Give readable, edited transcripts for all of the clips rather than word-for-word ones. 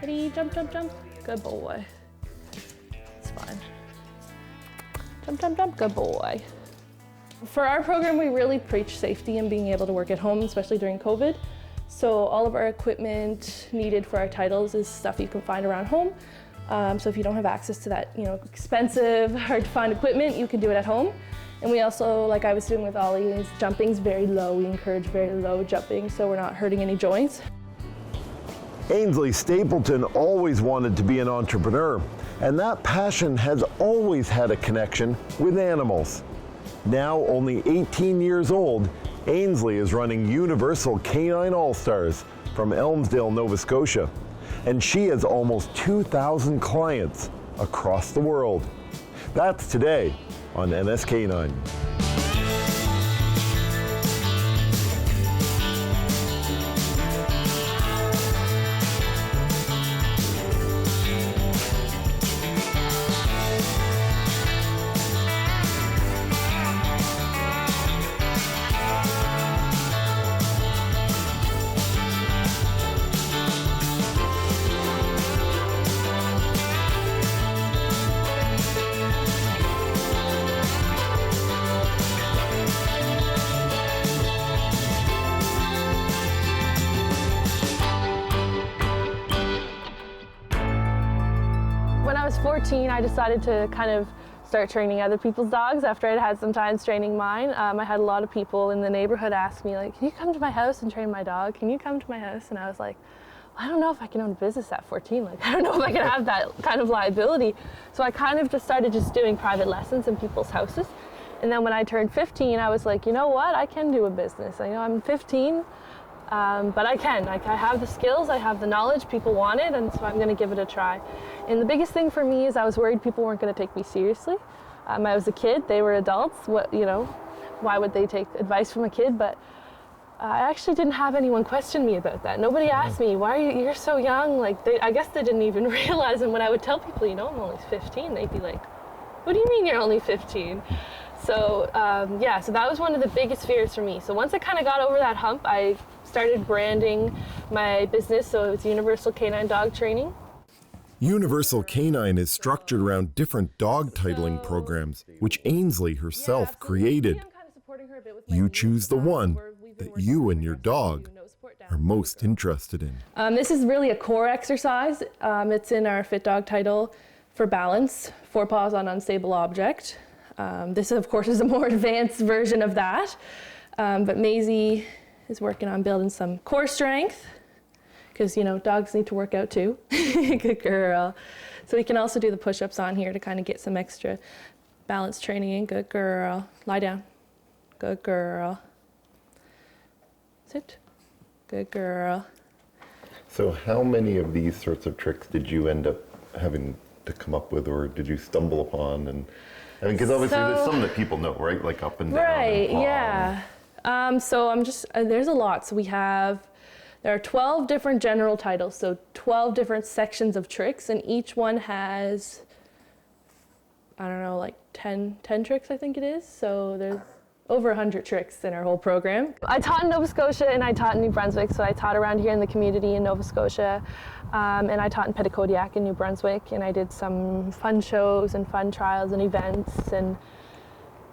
Ready, jump, jump, jump. Good boy. It's fine. Jump, jump, jump, good boy. For our program, we really preach safety and being able to work at home, especially during COVID. So all of our equipment needed for our titles is stuff you can find around home. So if you don't have access to that, expensive, hard to find equipment, you can do it at home. And we also, like I was doing with Ollie, jumping's very low. We encourage very low jumping, so we're not hurting any joints. Ainsley Stapleton always wanted to be an entrepreneur, and that passion has always had a connection with animals. Now only 18 years old, Ainsley is running Universal Canine All-Stars from Elmsdale, Nova Scotia, and she has almost 2,000 clients across the world. That's today on NSK9. When I was 14, I decided to kind of start training other people's dogs after I'd had some time training mine. I had a lot of people in the neighborhood ask me, like, can you come to my house and train my dog? Can you come to my house? And I was like, well, I don't know if I can own a business at 14. Like, I don't know if I can have that kind of liability. So I kind of just started doing private lessons in people's houses. And then when I turned 15, I was like, you know what? I can do a business. I'm 15. But I can. I have the skills, I have the knowledge, people want it, and so I'm going to give it a try. And the biggest thing for me is I was worried people weren't going to take me seriously. I was a kid, they were adults. Why would they take advice from a kid? But I actually didn't have anyone question me about that. Nobody asked me, why are you're so young? I guess they didn't even realize. And when I would tell people, I'm only 15, they'd be like, what do you mean you're only 15? So so that was one of the biggest fears for me. So once I kind of got over that hump, I started branding my business, so it's Universal Canine Dog Training. Universal Canine is structured around different dog titling programs, which Ainsley herself created. You choose the one that you and your dog are most interested in. This is really a core exercise. It's in our Fit Dog title for balance, 4 paws on unstable object. This, of course, is a more advanced version of that, but Maisie is working on building some core strength, because, dogs need to work out too. Good girl. So we can also do the push-ups on here to kind of get some extra balance training in. Good girl. Lie down. Good girl. Sit. Good girl. So how many of these sorts of tricks did you end up having to come up with, or did you stumble upon? And because obviously there's some that people know, right? Like up and down. Right, and yeah. So I'm just, there's a lot. So there are 12 different general titles, so 12 different sections of tricks, and each one has, 10 tricks, I think it is. So there's over 100 tricks in our whole program. I taught in Nova Scotia and I taught in New Brunswick, so I taught around here in the community in Nova Scotia, and I taught in Petitcodiac in New Brunswick, and I did some fun shows and fun trials and events. And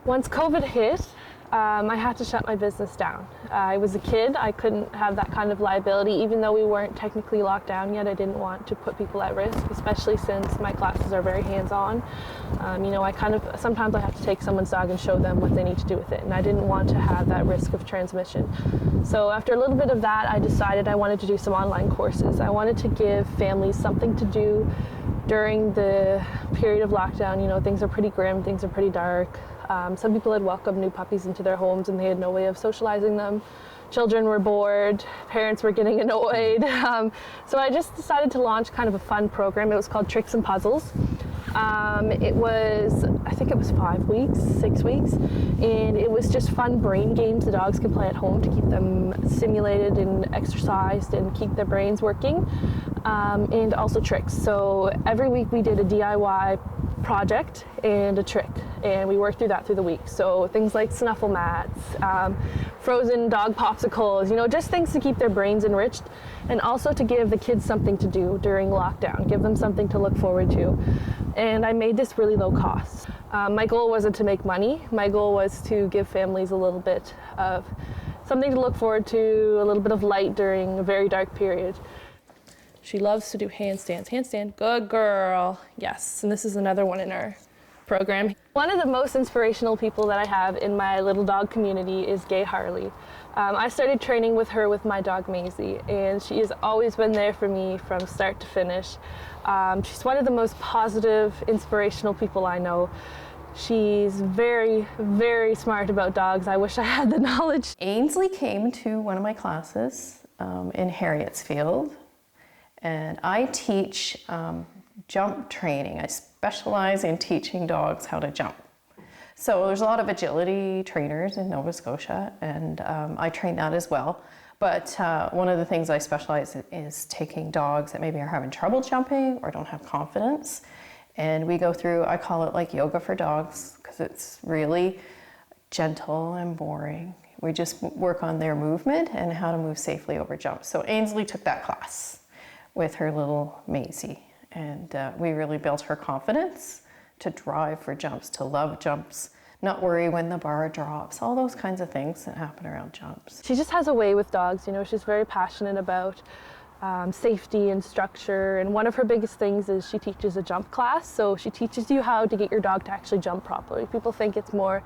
once COVID hit, I had to shut my business down. I was a kid, I couldn't have that kind of liability. Even though we weren't technically locked down yet, I didn't want to put people at risk, especially since my classes are very hands-on. Sometimes I have to take someone's dog and show them what they need to do with it, and I didn't want to have that risk of transmission. So after a little bit of that, I decided I wanted to do some online courses. I wanted to give families something to do during the period of lockdown. Things are pretty grim, things are pretty dark. Some people had welcomed new puppies into their homes and they had no way of socializing them. Children were bored, parents were getting annoyed. So I just decided to launch kind of a fun program. It was called Tricks and Puzzles. I think it was 5 weeks, 6 weeks, and it was just fun brain games the dogs could play at home to keep them stimulated and exercised and keep their brains working, and also tricks. So every week we did a DIY project and a trick, and we work through that through the week. So things like snuffle mats, frozen dog popsicles, you know, just things to keep their brains enriched, and also to give the kids something to do during lockdown, give them something to look forward to. And I made this really low cost. My goal wasn't to make money. My goal was to give families a little bit of something to look forward to, a little bit of light during a very dark period. She loves to do handstands. Handstand, good girl. Yes, and this is another one in our program. One of the most inspirational people that I have in my little dog community is Gay Harley. I started training with her with my dog Maisie, and she has always been there for me from start to finish. She's one of the most positive, inspirational people I know. She's very, very smart about dogs. I wish I had the knowledge. Ainsley came to one of my classes in Harrietsfield, and I teach jump training. I specialize in teaching dogs how to jump. So there's a lot of agility trainers in Nova Scotia, and I train that as well. But one of the things I specialize in is taking dogs that maybe are having trouble jumping or don't have confidence. And we go through, I call it like yoga for dogs, because it's really gentle and boring. We just work on their movement and how to move safely over jumps. So Ainsley took that class with her little Maisie, and we really built her confidence to drive for jumps, to love jumps, not worry when the bar drops, all those kinds of things that happen around jumps. She just has a way with dogs, you know, she's very passionate about safety and structure, and one of her biggest things is she teaches a jump class, so she teaches you how to get your dog to actually jump properly. People think it's more,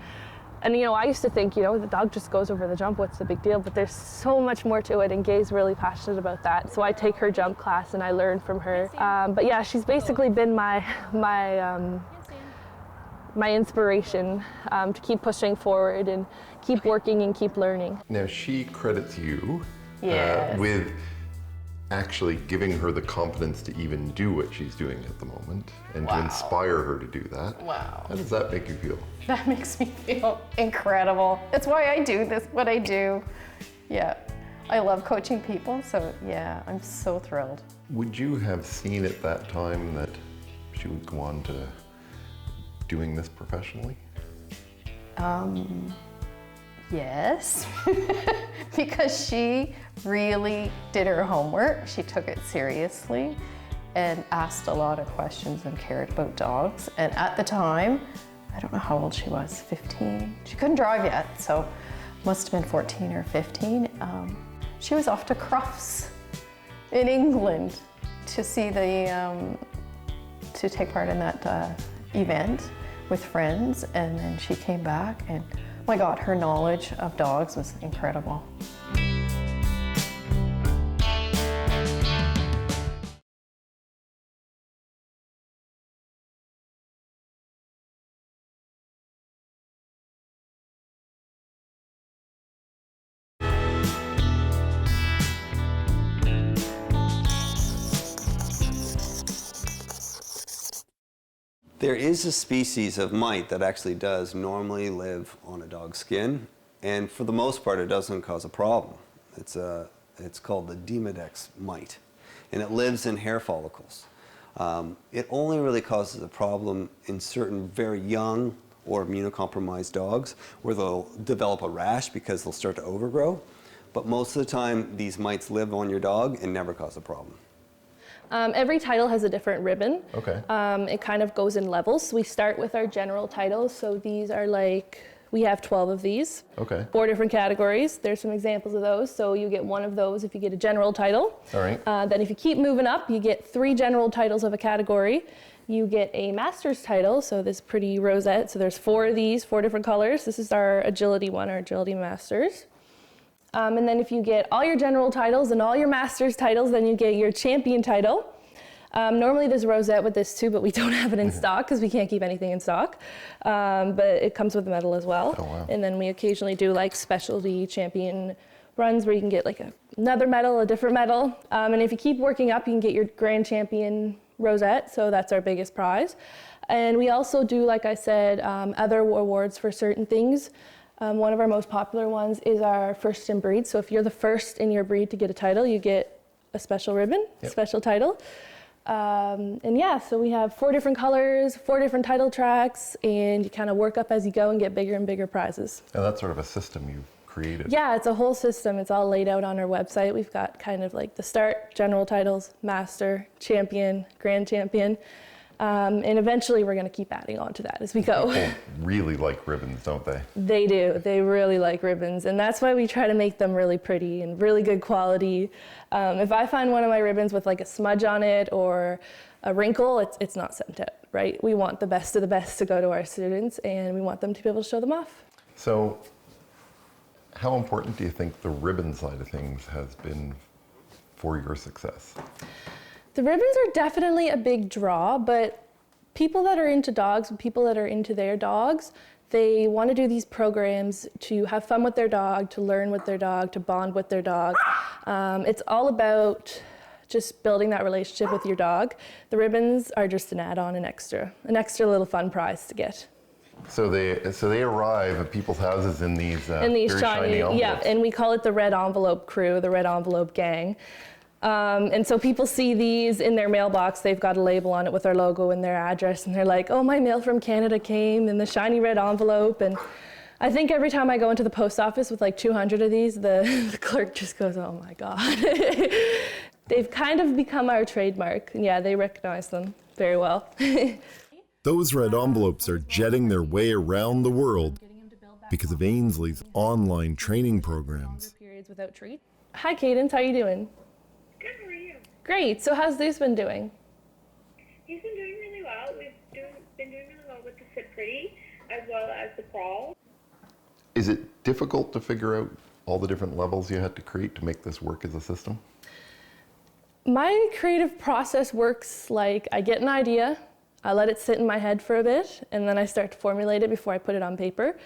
and you know, I used to think, you know, the dog just goes over the jump, what's the big deal? But there's so much more to it, and Gay's really passionate about that. So I take her jump class and I learn from her. But yeah, she's basically been my inspiration to keep pushing forward and keep working and keep learning. Now she credits you Yes. with actually giving her the confidence to even do what she's doing at the moment, and to inspire her to do that. Wow. How does that make you feel? That makes me feel incredible. That's why I do this, what I do. Yeah, I love coaching people, so yeah, I'm so thrilled. Would you have seen at that time that she would go on to doing this professionally? Yes, because she really did her homework. She took it seriously and asked a lot of questions and cared about dogs. And at the time, I don't know how old she was, 15. She couldn't drive yet, so must have been 14 or 15. She was off to Crufts in England to see the, to take part in that event with friends. And then she came back, and oh my God, her knowledge of dogs was incredible. There is a species of mite that actually does normally live on a dog's skin, and for the most part it doesn't cause a problem. It's called the Demodex mite, and it lives in hair follicles. It only really causes a problem in certain very young or immunocompromised dogs, where they'll develop a rash because they'll start to overgrow. But most of the time these mites live on your dog and never cause a problem. Every title has a different ribbon. Okay. It kind of goes in levels. We start with our general titles. So these are like, we have 12 of these. Okay. 4 different categories. There's some examples of those. So you get one of those if you get a general title. All right. Then if you keep moving up, you get 3 general titles of a category. You get a master's title, so this pretty rosette. So there's 4 of these, 4 different colors. This is our agility one, our agility masters. And then if you get all your general titles and all your master's titles, then you get your champion title. Normally there's a rosette with this too, but we don't have it in stock because we can't keep anything in stock. But it comes with a medal as well. Oh, wow. And then we occasionally do like specialty champion runs where you can get like another medal, a different medal. And if you keep working up, you can get your grand champion rosette. So that's our biggest prize. And we also do, like I said, other awards for certain things. One of our most popular ones is our first in breed. So if you're the first in your breed to get a title, you get a special ribbon, Yep. special title. And yeah, so we have 4 different colors, 4 different title tracks, and you kind of work up as you go and get bigger and bigger prizes. And that's sort of a system you've created. Yeah, it's a whole system. It's all laid out on our website. We've got kind of like the start, general titles, master, champion, grand champion. And eventually we're going to keep adding on to that as we go. People really like ribbons, don't they? They do. They really like ribbons. And that's why we try to make them really pretty and really good quality. If I find one of my ribbons with like a smudge on it or a wrinkle, it's not sent out, right? We want the best of the best to go to our students, and we want them to be able to show them off. So how important do you think the ribbon side of things has been for your success? The ribbons are definitely a big draw, but people that are into dogs and people that are into their dogs, they want to do these programs to have fun with their dog, to learn with their dog, to bond with their dog. It's all about just building that relationship with your dog. The ribbons are just an add-on, an extra little fun prize to get. So they arrive at people's houses in these very shiny envelopes. Yeah, and we call it the red envelope crew, the red envelope gang. And so people see these in their mailbox. They've got a label on it with our logo and their address, and they're like, oh, my mail from Canada came in the shiny red envelope. And I think every time I go into the post office with like 200 of these, the clerk just goes, oh my God. They've kind of become our trademark. And yeah, they recognize them very well. Those red envelopes are jetting their way around the world because of Ainsley's online training programs. Periods without treats. Hi, Cadence, how are you doing? Good, how are you? Great, so how's Zeus been doing? He's been doing really well. We've been doing really well with the sit pretty as well as the crawl. Is it difficult to figure out all the different levels you had to create to make this work as a system? My creative process works like I get an idea, I let it sit in my head for a bit, and then I start to formulate it before I put it on paper.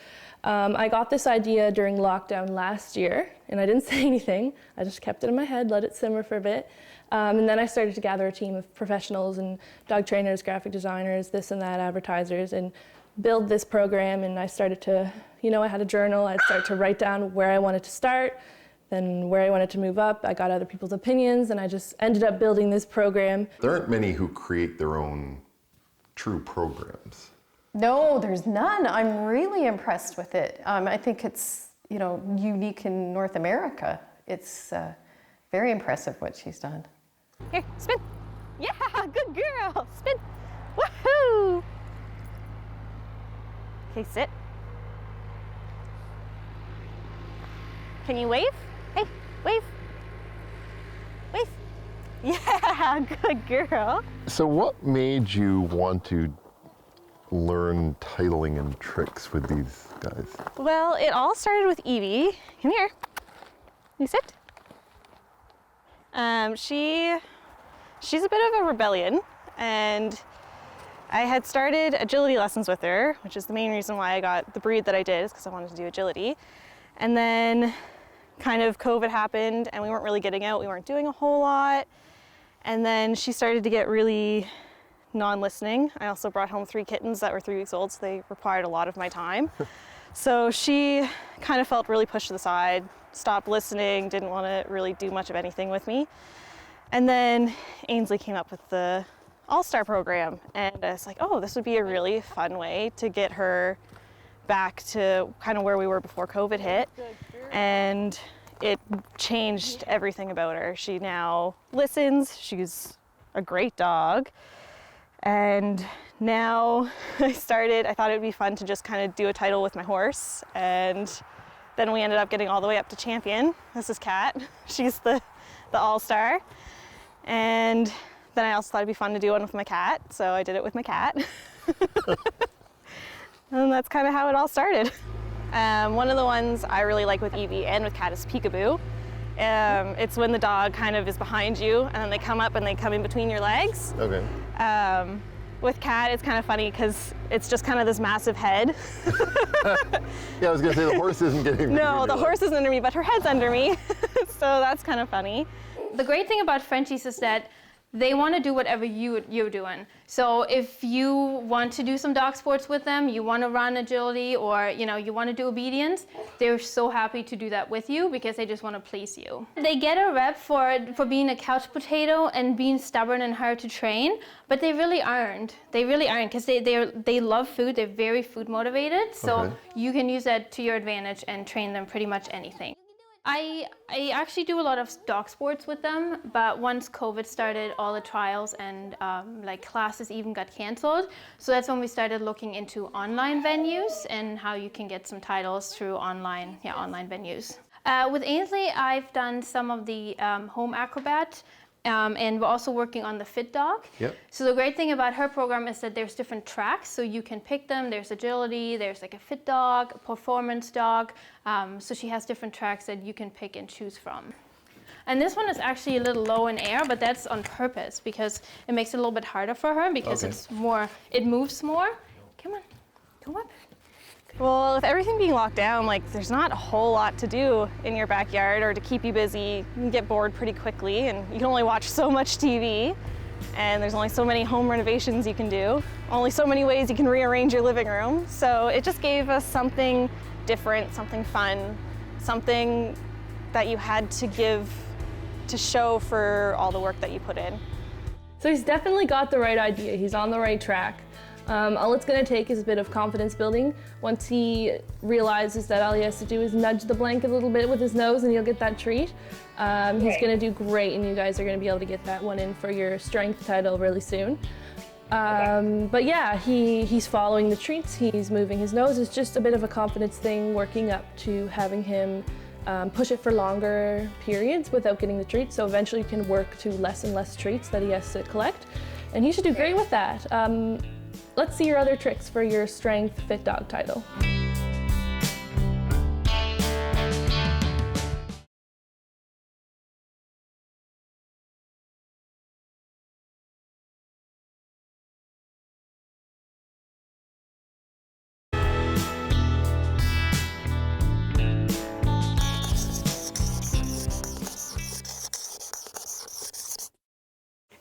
I got this idea during lockdown last year, and I didn't say anything. I just kept it in my head, let it simmer for a bit. And then I started to gather a team of professionals and dog trainers, graphic designers, this and that, advertisers, and build this program. And I started to, I had a journal. I'd start to write down where I wanted to start, then where I wanted to move up. I got other people's opinions, and I just ended up building this program. There aren't many who create their own true programs. No, there's none. I'm really impressed with it. I think it's, unique in North America. It's very impressive what she's done. Here, spin. Yeah, good girl. Spin. Woohoo! Okay, sit. Can you wave? Hey, wave. Wave. Yeah, good girl. So what made you want to learn titling and tricks with these guys? Well, it all started with Evie. Come here. You sit. She's a bit of a rebellion, and I had started agility lessons with her, which is the main reason why I got the breed that I did, is because I wanted to do agility. And then kind of COVID happened, and we weren't really getting out. We weren't doing a whole lot. And then she started to get really non-listening. I also brought home 3 kittens that were 3 weeks old, so they required a lot of my time. So she kind of felt really pushed to the side, stopped listening, didn't want to really do much of anything with me. And then Ainsley came up with the All-Star program, and I was like, oh, this would be a really fun way to get her back to kind of where we were before COVID hit. And it changed everything about her. She now listens, she's a great dog. And now I thought it would be fun to just kind of do a title with my horse. And then we ended up getting all the way up to champion. This is Kat. She's the all-star. And then I also thought it'd be fun to do one with my cat. So I did it with my cat. And that's kind of how it all started. One of the ones I really like with Evie and with Kat is peekaboo. It's when the dog kind of is behind you and then they come up and they come in between your legs. Okay. With Kat, it's kind of funny because it's just kind of this massive head. Yeah, I was gonna say the horse isn't getting. No, the horse isn't under me, but her head's under me. So that's kind of funny. The great thing about Frenchies is that they want to do whatever you're doing. So if you want to do some dog sports with them, you want to run agility, or you want to do obedience, they're so happy to do that with you because they just want to please you. They get a rep for being a couch potato and being stubborn and hard to train, but they really aren't. They really aren't, because they love food. They're very food motivated. So you can use that to your advantage and train them pretty much anything. I actually do a lot of dog sports with them, but once COVID started, all the trials and classes even got canceled. So that's when we started looking into online venues and how you can get some titles through online venues. With Ainsley, I've done some of the home acrobat, and we're also working on the fit dog. Yep. So the great thing about her program is that there's different tracks, so you can pick them. There's agility, there's like a fit dog, a performance dog. So she has different tracks that you can pick and choose from. And this one is actually a little low in air, but that's on purpose because it makes it a little bit harder for her because it moves more. Come on, come up. Well, with everything being locked down, there's not a whole lot to do in your backyard or to keep you busy. You can get bored pretty quickly, and you can only watch so much TV, and there's only so many home renovations you can do, only so many ways you can rearrange your living room. So it just gave us something different, something fun, something that you had to give to show for all the work that you put in. So he's definitely got the right idea. He's on the right track. All it's going to take is a bit of confidence building. Once he realizes that all he has to do is nudge the blanket a little bit with his nose and he'll get that treat. He's going to do great, and you guys are going to be able to get that one in for your strength title really soon. But yeah, he's following the treats, he's moving his nose. It's just a bit of a confidence thing, working up to having him push it for longer periods without getting the treats. So eventually you can work to less and less treats that he has to collect. And he should do great with that. Let's see your other tricks for your strength fit dog title.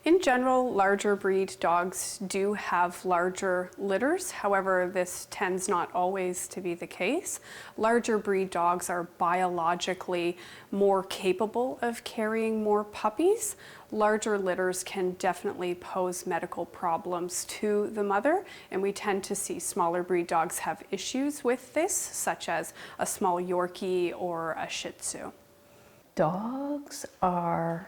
In general, larger breed dogs do have larger litters. However, this tends not always to be the case. Larger breed dogs are biologically more capable of carrying more puppies. Larger litters can definitely pose medical problems to the mother, and we tend to see smaller breed dogs have issues with this, such as a small Yorkie or a Shih Tzu. Dogs are,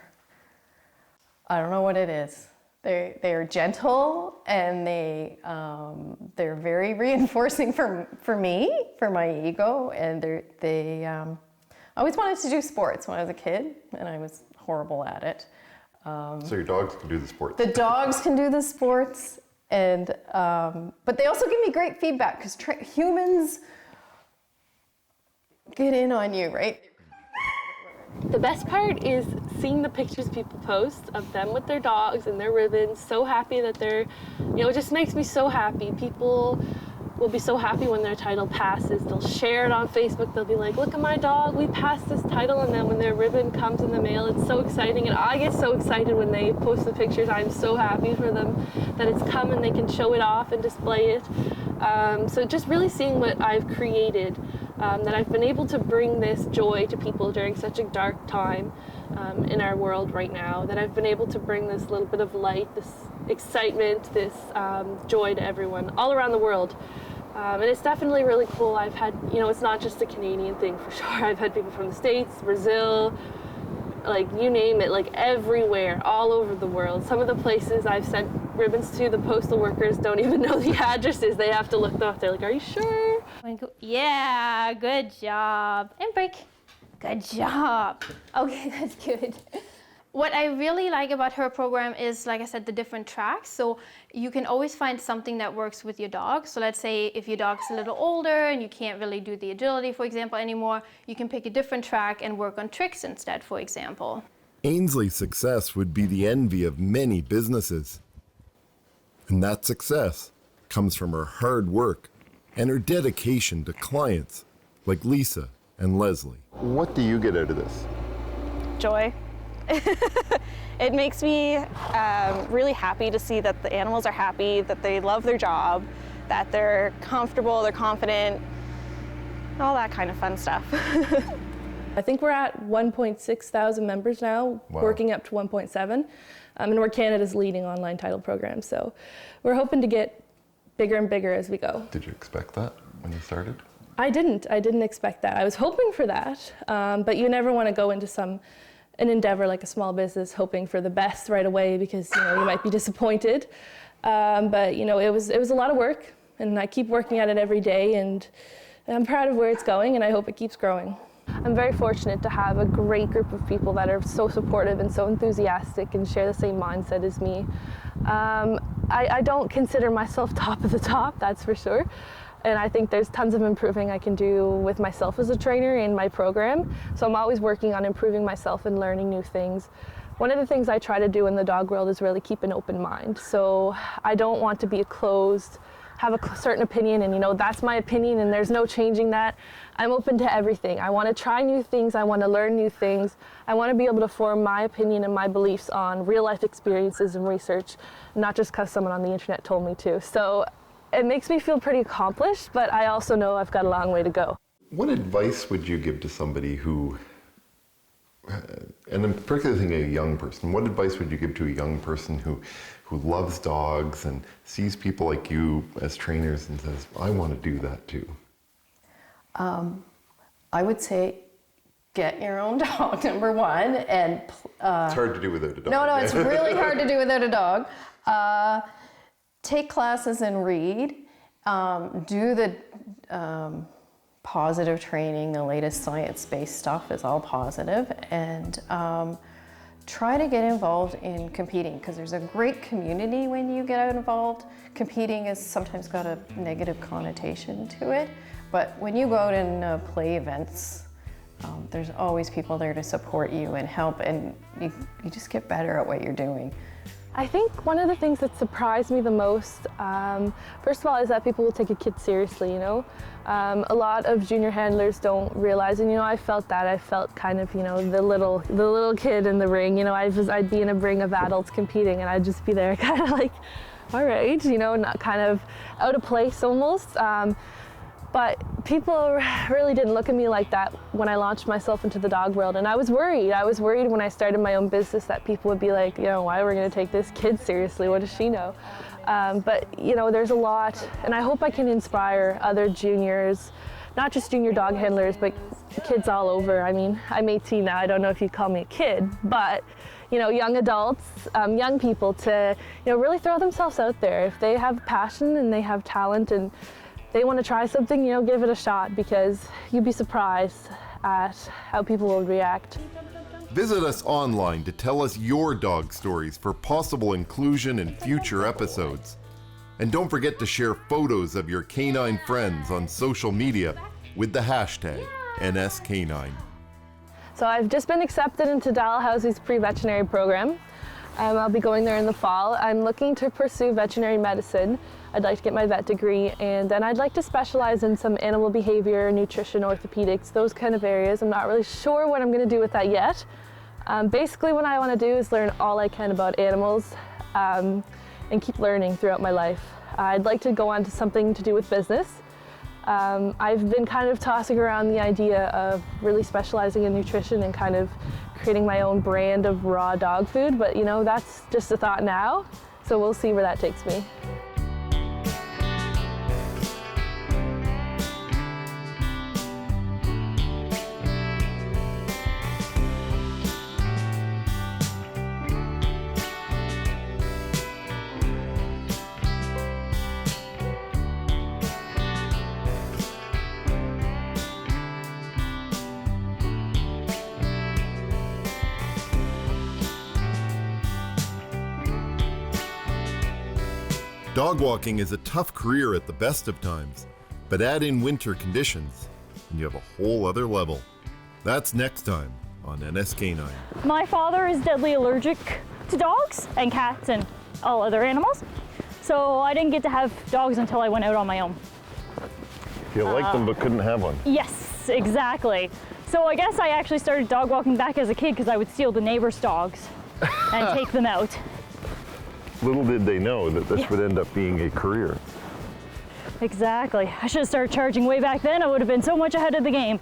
I don't know what it is. They're gentle, and they're very reinforcing for me, for my ego, and they I always wanted to do sports when I was a kid, and I was horrible at it. So your dogs can do the sports? The dogs can do the sports, and but they also give me great feedback, because humans get in on you, right? The best part is seeing the pictures people post of them with their dogs and their ribbons, so happy that they're, it just makes me so happy. People will be so happy when their title passes. They'll share it on Facebook. They'll be like, look at my dog, we passed this title. And then when their ribbon comes in the mail, it's so exciting. And I get so excited when they post the pictures. I'm so happy for them that it's come and they can show it off and display it. So just really seeing what I've created, that I've been able to bring this joy to people during such a dark time in our world right now, that I've been able to bring this little bit of light, this excitement, this joy to everyone all around the world. And it's definitely really cool. I've had, it's not just a Canadian thing for sure. I've had people from the States, Brazil, you name it, everywhere, all over the world. Some of the places I've sent ribbons to, the postal workers don't even know the addresses. They have to look them up. They're like, are you sure? Yeah, good job. And break. Good job. Okay, that's good. What I really like about her program is, like I said, the different tracks. So you can always find something that works with your dog. So let's say if your dog's a little older and you can't really do the agility, for example, anymore, you can pick a different track and work on tricks instead, for example. Ainsley's success would be the envy of many businesses. And that success comes from her hard work and her dedication to clients like Lisa and Leslie. What do you get out of this? Joy. It makes me really happy to see that the animals are happy, that they love their job, that they're comfortable, they're confident, all that kind of fun stuff. I think we're at 1.6 thousand members now, working up to 1.7. And we're Canada's leading online title program. So we're hoping to get bigger and bigger as we go. Did you expect that when you started? I didn't expect that. I was hoping for that, but you never want to go into an endeavor like a small business hoping for the best right away, because you might be disappointed. But it was a lot of work, and I keep working at it every day, and I'm proud of where it's going, and I hope it keeps growing. I'm very fortunate to have a great group of people that are so supportive and so enthusiastic and share the same mindset as me. I don't consider myself top of the top, that's for sure. And I think there's tons of improving I can do with myself as a trainer in my program. So I'm always working on improving myself and learning new things. One of the things I try to do in the dog world is really keep an open mind. So I don't want to be have a certain opinion and that's my opinion and there's no changing that. I'm open to everything. I want to try new things. I want to learn new things. I want to be able to form my opinion and my beliefs on real life experiences and research, not just because someone on the internet told me to. So it makes me feel pretty accomplished, but I also know I've got a long way to go. What advice would you give to somebody who, and I'm particularly thinking a young person, what advice would you give to a young person who loves dogs and sees people like you as trainers and says, I want to do that too? I would say get your own dog, number one. And it's hard to do without a dog. No, it's really hard to do without a dog. Take classes and read. Do the positive training. The latest science-based stuff is all positive. And try to get involved in competing, because there's a great community when you get involved. Competing has sometimes got a negative connotation to it, but when you go out and play events, there's always people there to support you and help, and you just get better at what you're doing. I think one of the things that surprised me the most, first of all, is that people will take a kid seriously, A lot of junior handlers don't realize, and I felt that. I felt kind of, the little kid in the ring. I'd be in a ring of adults competing, and I'd just be there kind of like, all right, not kind of out of place almost. But people really didn't look at me like that when I launched myself into the dog world, and I was worried. I was worried when I started my own business that people would be like, why are we going to take this kid seriously? What does she know? But there's a lot, and I hope I can inspire other juniors, not just junior dog handlers, but kids all over. I mean, I'm 18 now. I don't know if you'd call me a kid, but young adults, young people to really throw themselves out there. If they have passion and they have talent and they want to try something, give it a shot, because you'd be surprised at how people will react. Visit us online to tell us your dog stories for possible inclusion in future episodes. And don't forget to share photos of your canine friends on social media with the hashtag NSK9. So I've just been accepted into Dalhousie's pre-veterinary program. I'll be going there in the fall. I'm looking to pursue veterinary medicine. I'd like to get my vet degree, and then I'd like to specialize in some animal behavior, nutrition, orthopedics, those kind of areas. I'm not really sure what I'm going to do with that yet. Basically, what I want to do is learn all I can about animals and keep learning throughout my life. I'd like to go on to something to do with business. I've been kind of tossing around the idea of really specializing in nutrition and kind of creating my own brand of raw dog food, but that's just a thought now, so we'll see where that takes me. Dog walking is a tough career at the best of times, but add in winter conditions and you have a whole other level. That's next time on NSK9. My father is deadly allergic to dogs and cats and all other animals, so I didn't get to have dogs until I went out on my own. You liked them but couldn't have one. Yes, exactly. So I guess I actually started dog walking back as a kid because I would steal the neighbors' dogs and take them out. Little did they know that this would end up being a career. Exactly. I should have started charging way back then. I would have been so much ahead of the game.